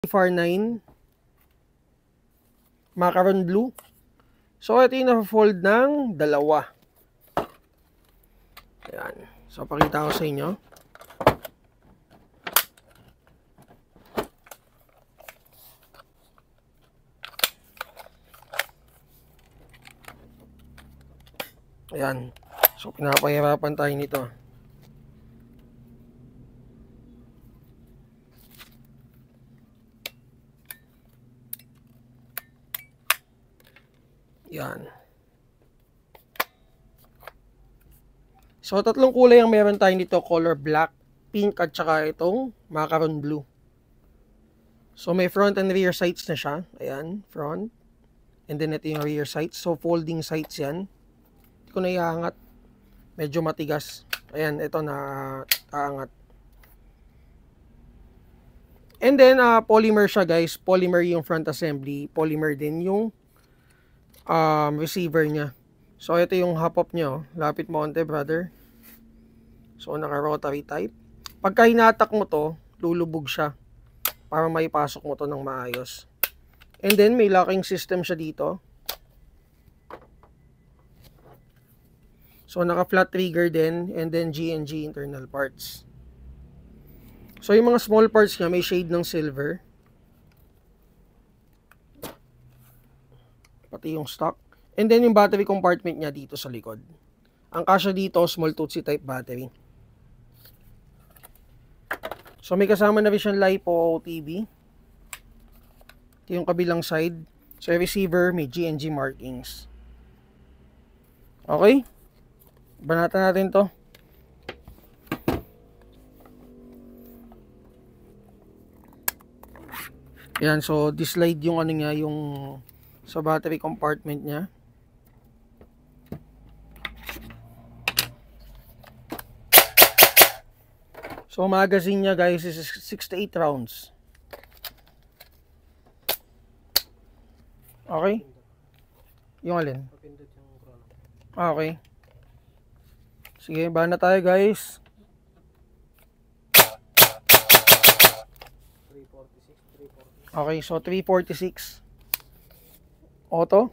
FAR 9 macaron blue. So ito yung na-fold ng dalawa. Ayan. So pakita ko sa inyo. Ayan. So pinapahirapan tayo nito. Yan. So, tatlong kulay ang meron tayo dito. Color black, pink, at saka itong macaron blue. So, may front and rear sights na siya. Ayan, front. And then, ito yung rear sights. So, folding sights yan. Hindi ko na iangat. Medyo matigas. Ayan, ito na aangat. And then, polymer siya guys. Polymer yung front assembly. Polymer din yung receiver niya. So ito yung hop-up niya, oh. Lapit mo onte, brother. So naka-rotary type. Pagka hinatak mo to, lulubog siya para maipasok mo to ng maayos. And then may locking system siya dito. So naka-flat trigger din, and then G&G internal parts. So yung mga small parts niya may shade ng silver. Pati yung stock. And then yung battery compartment niya dito sa likod. Ang kasya dito, small Tootsie type battery. So may kasama na rin siyang LiPo TV. Ito yung kabilang side. So receiver, may G&G markings. Okay? Banatan natin to. Yan, so dislide yung ano niya, yung sa battery compartment niya. So magazine niya guys is 6 to 8 rounds. Okay? Yung alin? Okay. Sige, bana tayo guys. 346. Okay, so 346. Auto.